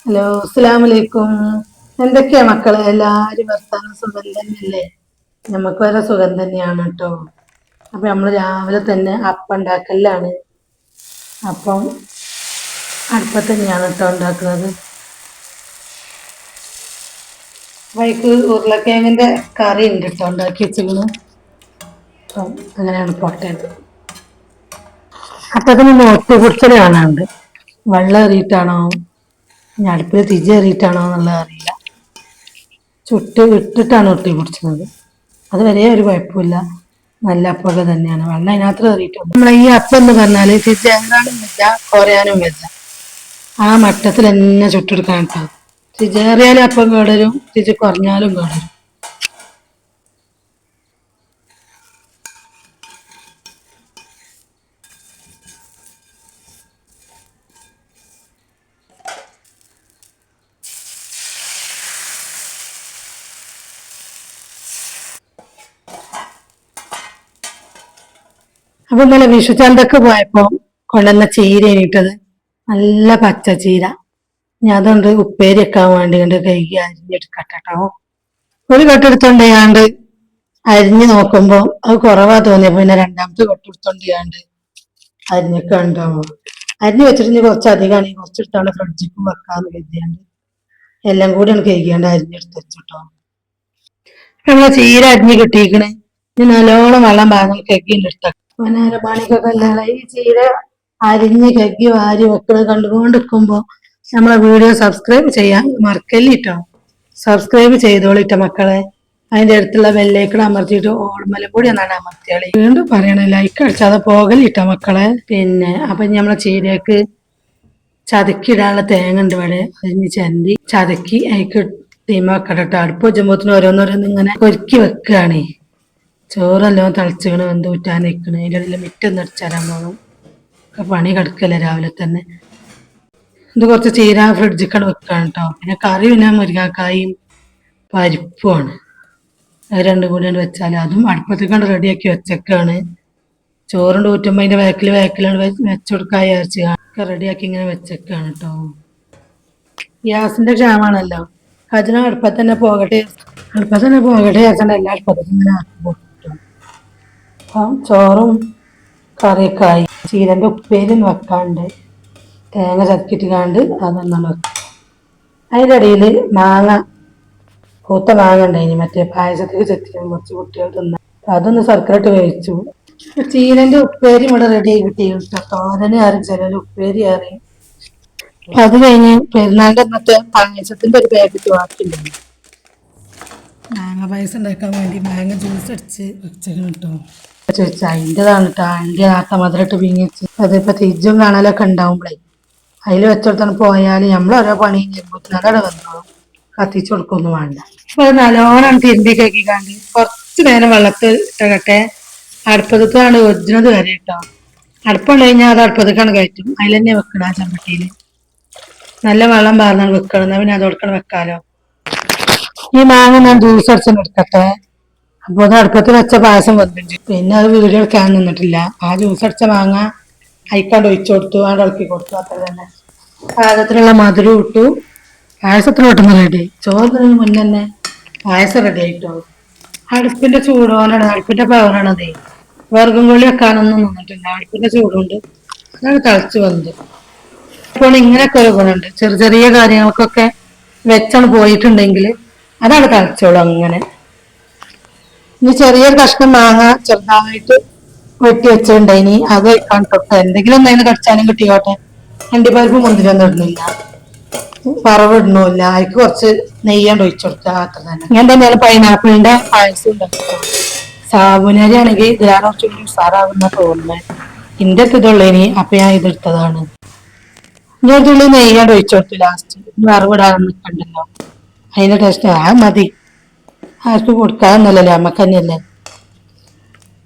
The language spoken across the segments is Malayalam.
ഹലോ, അസ്സലാമലൈക്കും. എന്തൊക്കെയാ മക്കളെ എല്ലാരും വർത്താനം? സുഖം തന്നെയല്ലേ? നമുക്ക് വരെ സുഖം തന്നെയാണ് കേട്ടോ. അപ്പൊ നമ്മള് രാവിലെ തന്നെ അപ്പം ഉണ്ടാക്കലാണ്. അപ്പം അടുപ്പത്ത് തന്നെയാണ് കേട്ടോ ഉണ്ടാക്കുന്നത്. വൈക്ക് ഉരുളക്കിഴങ്ങിന്റെ കറി ഉണ്ട് കേട്ടോ ഉണ്ടാക്കി വെച്ചിരുന്നു. അപ്പം അങ്ങനെയാണ് പൊട്ടത്. അപ്പത്തിന് ഒട്ടി കുടിച്ചത് കാണാറുണ്ട്. വെള്ളം ഏറിയിട്ടാണോ ഇനി അടുപ്പിൽ തിജി ഏറിയിട്ടാണോ എന്നുള്ളത് അറിയില്ല. ചുട്ട് ഇട്ടിട്ടാണ് ഒട്ടി പിടിച്ചത്. അത് വരെ ഒരു കുഴപ്പമില്ല, നല്ല അപ്പൊക്കെ തന്നെയാണ്. വെള്ളം അതിനകത്ത് കയറിയിട്ടുണ്ട്. നമ്മളെ ഈ അപ്പം എന്ന് പറഞ്ഞാല് തിരിച്ച് ഏറാനും വെച്ച കുറയാനും വെച്ച ആ മട്ടത്തിൽ തന്നെ ചുട്ടെടുക്കാൻ കേട്ടോ. തിരിച്ചേറിയാലും അപ്പം കേടരും, തിരിച്ച് കുറഞ്ഞാലും കേടരും. അപ്പൊ ഇന്നലെ വിഷുചന്തക്ക് പോയപ്പോ കൊണ്ടുവന്ന ചീര ഇട്ടത് നല്ല പച്ച ചീര. ഞാൻ അതുകൊണ്ട് ഉപ്പേരി വെക്കാൻ വേണ്ടി കൊണ്ട് കഴുകി അരിഞ്ഞെടുക്കട്ടോ. ഒരു കെട്ടെടുത്തോണ്ട് അരിഞ്ഞു നോക്കുമ്പോ അത് കുറവാ തോന്നിയപ്പോ പിന്നെ രണ്ടാമത്തെ കെട്ടെടുത്തോണ്ട് അരിഞ്ഞിട്ടുണ്ടോ. അരിഞ്ഞു വെച്ചിട്ട് കുറച്ചധികമാണ്, കുറച്ചെടുത്താണ് ഫ്രിഡ്ജിക്ക് വെക്കാന്ന് കരുതിയാണ്ട് എല്ലാം കൂടിയാണ് കഴുകിയാണ്ട് അരിഞ്ഞെടുത്ത് വെച്ചിട്ടോ. നമ്മളെ ചീര അരിഞ്ഞ് കിട്ടിയിരിക്കണ്. ഇനി നല്ലോണം വെള്ളം പാകം കഴുകിയെടുത്ത പണിക്കൊക്കെ ഈ ചീര അരിഞ്ഞ് കഴുകി വാരി വെക്കുന്നത് കണ്ടുകൊണ്ടിരിക്കുമ്പോ നമ്മളെ വീഡിയോ സബ്സ്ക്രൈബ് ചെയ്യാൻ മറക്കല്ലിട്ടോ. സബ്സ്ക്രൈബ് ചെയ്തോളിട്ടോ മക്കളെ. അതിന്റെ അടുത്തുള്ള ബെല്ലൈക്കൺ അമർത്തിയിട്ട് ഓൾമല കൂടി എന്നാണ് അമർത്തിയാളി. വീണ്ടും പറയണേ, ലൈക്ക് അടിച്ചാതെ പോകലിട്ടോ മക്കളെ. പിന്നെ അപ്പൊ നമ്മളെ ചീരക്ക് ചതക്കിടാനുള്ള തേങ്ങ ഉണ്ട് ഇവിടെ. അതിന് ചന്തി ചതക്കി അതിക്ക് തീമ വെക്കട്ടോ. അടുപ്പ് വെച്ചുമ്പോത്തിന് ഓരോന്നോരോന്ന് ഇങ്ങനെ ഒരുക്കി വെക്കുകയാണ്. ചോറെല്ലാം തിളച്ചിക്കണ്, വെന്ത് ഊറ്റാൻ നിൽക്കണ്. അതിൻ്റെ ഇടയിൽ മിറ്റൊന്ന് അടിച്ചാരാൻ പോകണം. പണി കിടക്കല്ലേ രാവിലെ തന്നെ. ഇത് കുറച്ച് ചീര ഫ്രിഡ്ജിക്കാണ് വെക്കാണ് കേട്ടോ. പിന്നെ കറി പിന്നെ മുരിങ്ങാക്കായും പരിപ്പുമാണ്. അത് രണ്ടും കൂടിയാണ് വെച്ചാൽ അതും അടുപ്പത്തേക്കാണ്ട് റെഡിയാക്കി വെച്ചേക്കാണ്. ചോറുണ്ട് ഊറ്റുമ്പോൾ അതിന്റെ വേക്കിലാണ് വെച്ചുകൊടുക്കാൻ വിചാരിച്ച് റെഡിയാക്കി ഇങ്ങനെ വെച്ചേക്കാണ് കേട്ടോ. ഗ്യാസിന്റെ ക്ഷാമാണല്ലോ. അതിന് അടുപ്പത്ത് തന്നെ പോകട്ടെ വിചാരിച്ചാണ്ട് എല്ലാ അടുപ്പത്തും ഇങ്ങനെ ആക്കി കൊടുക്കും. അപ്പം ചോറും കറിയൊക്കെ ആയി. ചീരന്റെ ഉപ്പേരി വെക്കാണ്ട് തേങ്ങ ചതക്കിട്ടിക്കാണ്ട് അതൊന്നാണ് വെക്കും. അതിൻ്റെ ഇടയിൽ പൂത്ത മാങ്ങ ഉണ്ടായിനി, മറ്റേ പായസത്തേക്ക് ചെത്തിക്കാൻ കുറച്ച് കുട്ടികൾ തിന്ന അതൊന്ന് സർക്കരട്ട് വേവിച്ചു. ചീരന്റെ ഉപ്പേരി ഇവിടെ റെഡി ആയി കിട്ടി. തോരന് കറി ചിലര് ഉപ്പേരി കറി. അത് കഴിഞ്ഞ് പെരുന്നാളിന്റെ അന്നത്തെ പായസത്തിന്റെ ഒരു പാക്കറ്റ് ബാക്കിയുണ്ട്. മാങ്ങ പായസം ഉണ്ടാക്കാൻ വേണ്ടി മാങ്ങ ജ്യൂസ് അടിച്ച് വെച്ചേക്കണം കേട്ടോ. ചോദിച്ചാൽ അതിൻ്റെതാണ് കേട്ടോ. അതിൻ്റെ നേരത്തെ മധുരട്ട് പിങ്ങിച്ച് അതിപ്പോ തിരിച്ചും കാണലൊക്കെ ഉണ്ടാവുമ്പോഴേ അതിൽ വെച്ചോടത്താണ് പോയാൽ നമ്മൾ ഓരോ പണി ചെയ്യുമ്പോൾ അതവിടെ വന്നോളും. കത്തിച്ചു കൊടുക്കൊന്നും വേണ്ട. അപ്പൊ അത് നല്ലോണം തിരുമ്പി കഴുകിക്കാണ്ട് കുറച്ച് നേരം വെള്ളത്തിൽ ഇട്ടകട്ടെ. അടുപ്പത്താണ് ഒറിജിനൽ വരെ കേട്ടോ. അടുപ്പുണ്ട് കഴിഞ്ഞാൽ അത് അടുപ്പത്തേക്കാണ് കയറ്റും. അതിൽ തന്നെ വെക്കണം. ആ ചമ്പട്ടിയിൽ നല്ല വെള്ളം പാർന്നാണ് വെക്കണം. പിന്നെ അത് കൊടുക്കണം വെക്കാലോ. ഈ മാങ്ങ ഞാൻ ജ്യൂസ് അടിച്ചാൽ എടുക്കട്ടെ. അപ്പൊ അത് അടുപ്പത്ത് വെച്ച പായസം വന്നിട്ട് പിന്നെ അത് വീഡിയോ എടുക്കാൻ നിന്നിട്ടില്ല. ആ ജ്യൂസ് അടിച്ച മാങ്ങ അയക്കാണ്ട് ഒഴിച്ചു കൊടുത്തു, ആണ്ട് ഇളക്കി കൊടുത്തു. അത്ര തന്നെ. പാകത്തിനുള്ള മധുരം ഇട്ടു. പായസത്തിന് പെട്ടെന്ന് റെഡി. ചോറിന് മുന്നേ തന്നെ പായസം റെഡി ആയിട്ടോ. അടുപ്പിന്റെ ചൂടോനാണ്, അടുപ്പിന്റെ പവറാണതേ. വിറകും കൊള്ളി വെക്കാനൊന്നും നിന്നിട്ടില്ല. അടുപ്പിന്റെ ചൂടുകൊണ്ട് അതാണ് തിളച്ചു വന്നത്. അപ്പോൾ ഇങ്ങനെയൊക്കെ ഒരു ഗുണമുണ്ട്. ചെറിയ ചെറിയ കാര്യങ്ങൾക്കൊക്കെ വെച്ചാണ് പോയിട്ടുണ്ടെങ്കിൽ അതാണ് തിളച്ചോളൂ. അങ്ങനെ ഇനി ചെറിയൊരു കഷ്ണം മാങ്ങ ചെറുതായിട്ട് വെട്ടി വെച്ചിട്ടുണ്ടായിനി, അത് വെക്കാൻ തൊട്ട് എന്തെങ്കിലും ഒന്നതിന് കടിച്ചാലും കിട്ടിയോട്ടെ. അണ്ടിപ്പരിപ്പ് മുന്തിരിയൊന്നും ഇടുന്നില്ല, വറവ് ഇടണില്ല. അതിക്ക് കുറച്ച് നെയ്യാണ്ട് ഒഴിച്ചു കൊടുക്കുക, അത്ര തന്നെ. ഞാൻ തന്നെയാണ് പൈനാപ്പിളിന്റെ പായസം ഉണ്ടാക്കുക. സാബുനരി ആണെങ്കിൽ ഇതിലാണ് കുറച്ചുകൂടി ഉസാറാവുന്ന തോന്നുന്നത്. എന്റെ ഇതുള്ളേനി, അപ്പൊ ഞാൻ ഇതെടുത്തതാണ്. ഞാൻ തുള്ളി നെയ്യാണ്ട് ഒഴിച്ചു കൊടുത്തു. ലാസ്റ്റ് വറവിടാനൊന്നും നിൽക്കണ്ടല്ലോ, അതിന്റെ ടേസ്റ്റ് ആ മതി. ആർക്കും കൊടുക്കാന്നല്ലോ, നമ്മക്ക് തന്നെയല്ലേ.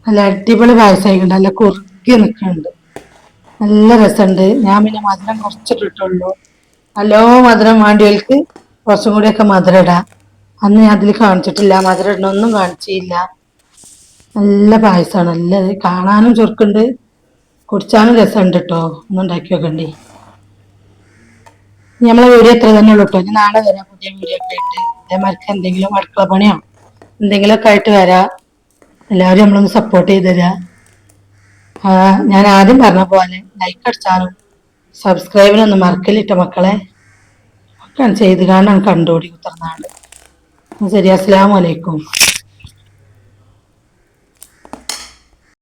നല്ല അടിപൊളി പായസമായിട്ടുണ്ട്. നല്ല കുറുക്കി നിൽക്കുന്നുണ്ട്, നല്ല രസമുണ്ട്. ഞാൻ പിന്നെ മധുരം കുറച്ചിട്ടിട്ടുള്ളൂ. നല്ലോ മധുരം വേണ്ടിയവർക്ക് കുറച്ചും കൂടിയൊക്കെ മധുരം ഇടാം. അന്ന് ഞാൻ അതിൽ കാണിച്ചിട്ടില്ല, മധുരം ഇടണമൊന്നും കാണിച്ചില്ല. നല്ല പായസമാണ്. നല്ല കാണാനും ചുരുക്കുണ്ട്, കുടിച്ചാനും രസമുണ്ട് കേട്ടോ. ഒന്നും ഉണ്ടാക്കി വെക്കണ്ടേ. നമ്മളെ വീഡിയോ എത്ര തന്നെ ഉള്ളൂ കേട്ടോ. ഇനി നാളെ വരാം പുതിയ വീഡിയോ ഒക്കെ ആയിട്ട്. അതേമാർക്ക് എന്തെങ്കിലും അടുക്കള പണിയോ എന്തെങ്കിലുമൊക്കെ ആയിട്ട് വരാം. എല്ലാവരും നമ്മളൊന്ന് സപ്പോർട്ട് ചെയ്ത് തരാ. ഞാൻ ആദ്യം പറഞ്ഞ പോലെ ലൈക്ക് അടിച്ചാലും സബ്സ്ക്രൈബിനൊന്നും മറക്കലിട്ട മക്കളെ. ഒക്കെ ചെയ്ത് കാണാൻ കണ്ടോടി ഉത്തർനാട്. ശരി, അസ്സലാമു അലൈക്കും.